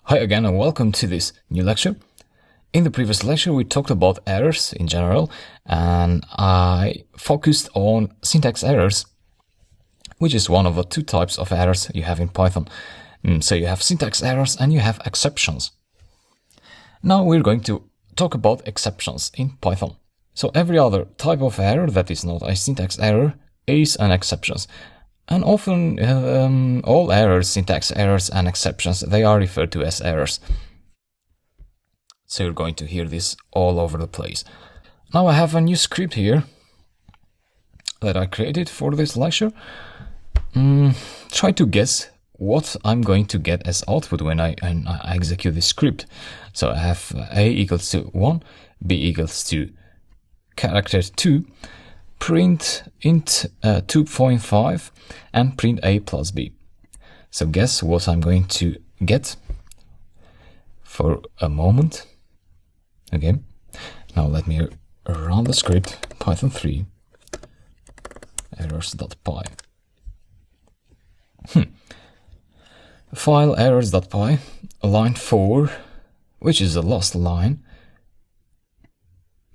Hi again and welcome to this new lecture. In the previous lecture we talked about errors in general and I focused on syntax errors, which is one of the two types of errors you have in Python. So you have syntax errors and you have exceptions. Now we're going to talk about exceptions in Python. So every other type of error that is not a syntax error is an exception. And often all errors, syntax errors and exceptions, they are referred to as errors. So you're going to hear this all over the place. Now I have a new script here that I created for this lecture. Try to guess what I'm going to get as output when I execute this script. So I have a equals to 1, b equals to character 2, print int 2.5 and print a plus b. So guess what I'm going to get for a moment. Okay, now let me run the script python 3 errors.py. File errors.py, line 4, which is the last line.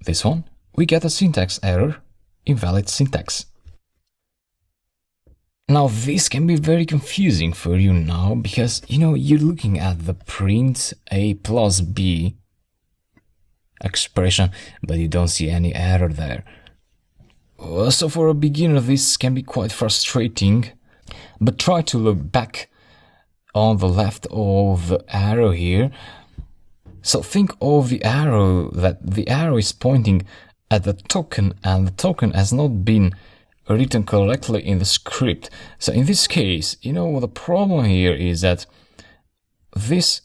This one, we get a syntax error, invalid syntax. Now this can be very confusing for you now because you're looking at the print a plus b expression, but you don't see any error there. So for a beginner this can be quite frustrating, but try to look back on the left of the arrow here. So think of the arrow, that the arrow is pointing at the token and the token has not been written correctly in the script. So in this case, the problem here is that this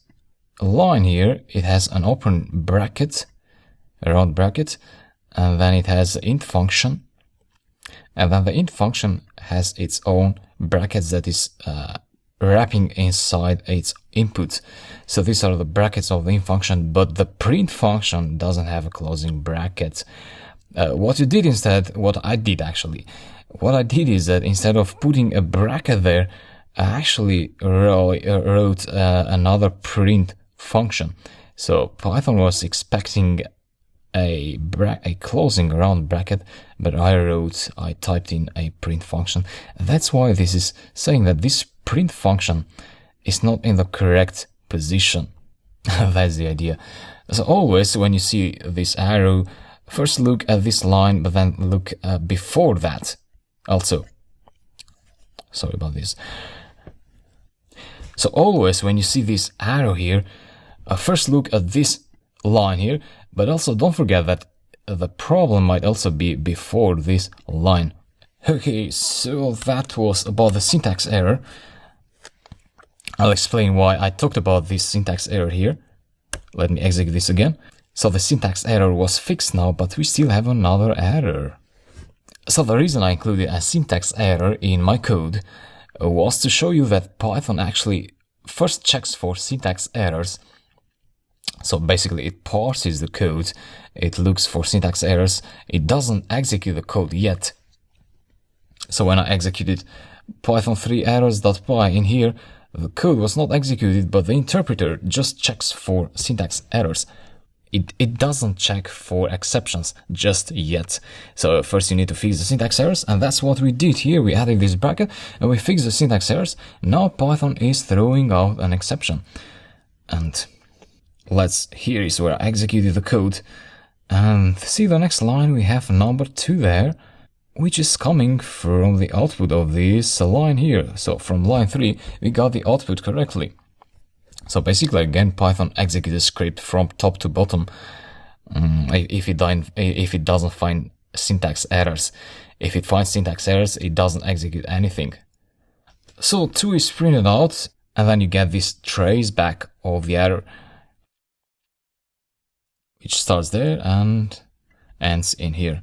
line here, it has an open bracket, a round bracket, and then it has the int function, and then the int function has its own brackets that is wrapping inside its input. So these are the brackets of the int function, but the print function doesn't have a closing bracket. What I did is that instead of putting a bracket there, I actually wrote another print function. So Python was expecting a closing round bracket, but I typed in a print function. That's why this is saying that this print function is not in the correct position. That's the idea. So always when you see this arrow, first look at this line, but then look before that also. Sorry about this. So always when you see this arrow here, first look at this line here, but also don't forget that the problem might also be before this line. Okay, so that was about the syntax error. I'll explain why I talked about this syntax error here. Let me execute this again. So the syntax error was fixed now, but we still have another error. So the reason I included a syntax error in my code was to show you that Python actually first checks for syntax errors. So basically it parses the code, it looks for syntax errors, it doesn't execute the code yet. So when I executed python 3 errors.py in here, the code was not executed, but the interpreter just checks for syntax errors. It doesn't check for exceptions just yet. So first you need to fix the syntax errors, and that's what we did here. We added this bracket and we fixed the syntax errors. Now Python is throwing out an exception. And here is where I executed the code. And see the next line, we have number 2 there, which is coming from the output of this line here. So from line 3, we got the output correctly. So basically, again, Python executes the script from top to bottom if it doesn't find syntax errors. If it finds syntax errors, it doesn't execute anything. So 2 is printed out, and then you get this trace back of the error, which starts there and ends in here.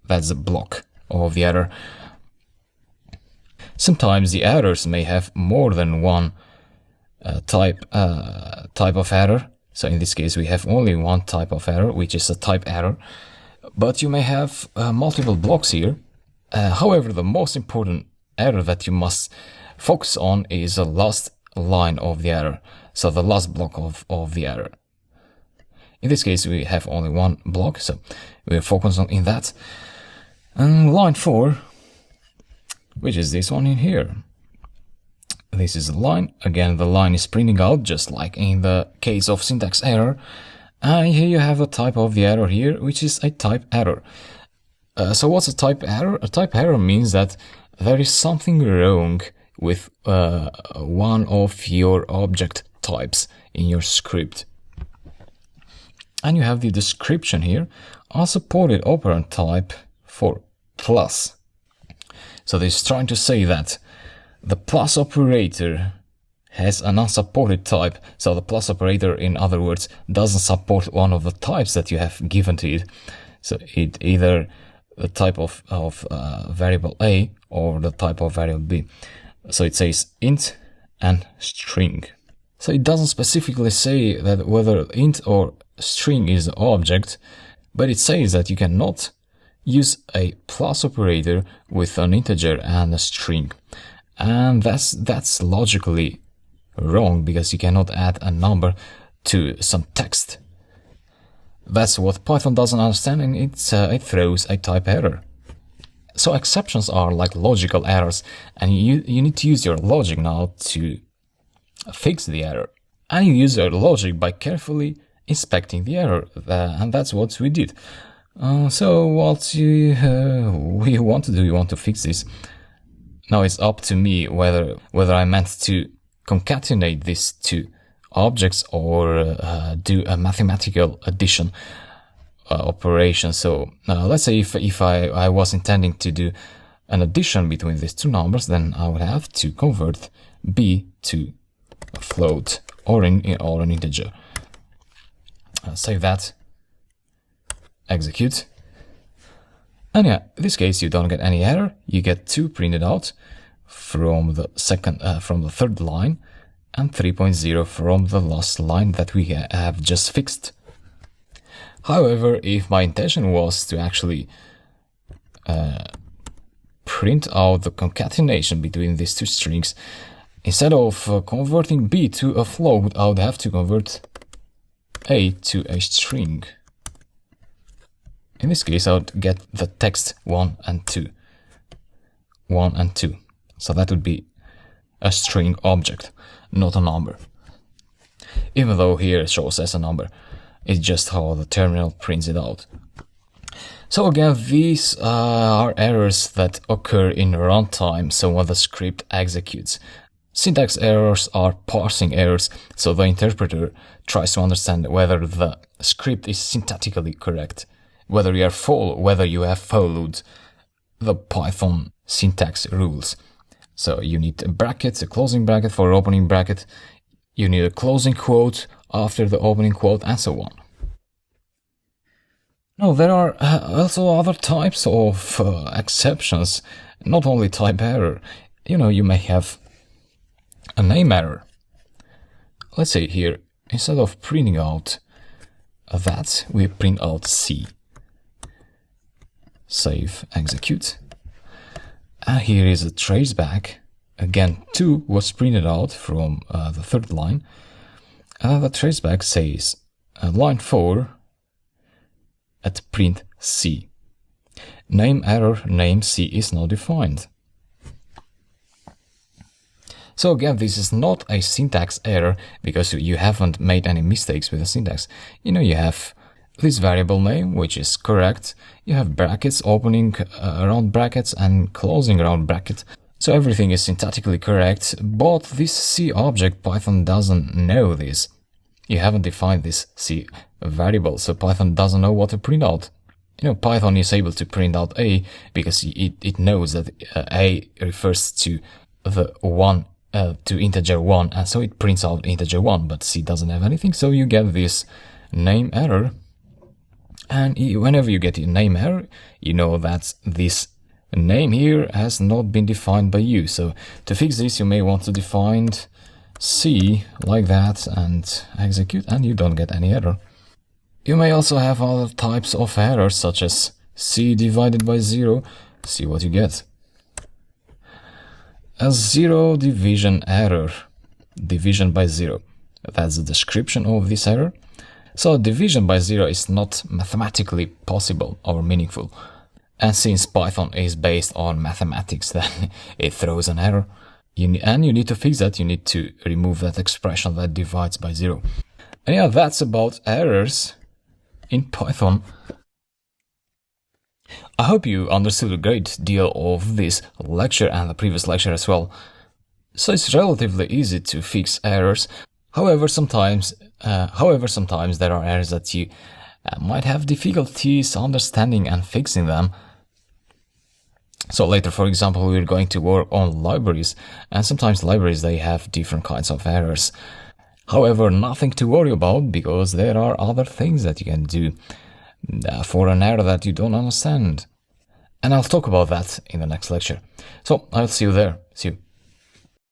That's the block of the error. Sometimes the errors may have more than one type of error. So in this case we have only one type of error, which is a type error, but you may have multiple blocks here. However, the most important error that you must focus on is the last line of the error. so the last block of the error. In this case, we have only one block, so we're focused on in that. And line 4, which is this one in here. This is a line. Again, the line is printing out, just like in the case of syntax error. And here you have a type of the error here, which is a type error. So what's a type error? A type error means that there is something wrong with one of your object types in your script. And you have the description here, unsupported operand type for plus. So this is trying to say that the plus operator has an unsupported type, so the plus operator, in other words, doesn't support one of the types that you have given to it. So it either the type of variable A or the type of variable B. So it says int and string. So it doesn't specifically say that whether int or string is the object, but it says that you cannot use a plus operator with an integer and a string. And that's logically wrong, because you cannot add a number to some text. That's what Python doesn't understand, and it throws a type error. So exceptions are like logical errors, and you need to use your logic now to fix the error. And you use your logic by carefully inspecting the error, and that's what we did. So what we want to do, we want to fix this. Now it's up to me whether I meant to concatenate these two objects or do a mathematical addition operation. So let's say if I was intending to do an addition between these two numbers, then I would have to convert b to a float or an integer. Save that, execute. And yeah, in this case you don't get any error. You get 2 printed out from the third line, and 3.0 from the last line that we have just fixed. However, if my intention was to actually print out the concatenation between these two strings, instead of converting b to a float, I would have to convert a to a string. In this case, I would get the text 1 and 2. 1 and 2. So that would be a string object, not a number. Even though here it shows as a number, it's just how the terminal prints it out. So again, these are errors that occur in runtime, so when the script executes. Syntax errors are parsing errors, so the interpreter tries to understand whether the script is syntactically correct, whether you have followed the Python syntax rules. So you need a bracket, a closing bracket for opening bracket, you need a closing quote after the opening quote, and so on. Now there are also other types of exceptions, not only type error. You may have a name error. Let's say here, instead of printing out that, we print out C. Save, execute. And here is a traceback. Again, 2 was printed out from the third line. And the traceback says line 4 at print C. Name error, name C is now defined. So again, this is not a syntax error because you haven't made any mistakes with the syntax. You have this variable name, which is correct. You have brackets opening around brackets and closing around bracket. So everything is syntactically correct, but this C object, Python doesn't know this. You haven't defined this C variable, so Python doesn't know what to print out. Python is able to print out A because it knows that A refers to the 1, to integer 1, and so it prints out integer 1, but C doesn't have anything, so you get this name error. And whenever you get a name error, you know that this name here has not been defined by you. So to fix this, you may want to define C like that and execute, and you don't get any error. You may also have other types of errors, such as C divided by 0. See what you get. A 0 division error, division by 0. That's the description of this error. So division by 0 is not mathematically possible or meaningful. And since Python is based on mathematics, then it throws an error. And you need to fix that. You need to remove that expression that divides by 0. And yeah, that's about errors in Python. I hope you understood a great deal of this lecture and the previous lecture as well. So it's relatively easy to fix errors. However, sometimes there are errors that you might have difficulties understanding and fixing them. So later, for example, we're going to work on libraries, and sometimes libraries, they have different kinds of errors. However, nothing to worry about, because there are other things that you can do for an error that you don't understand. And I'll talk about that in the next lecture. So I'll see you there. See you.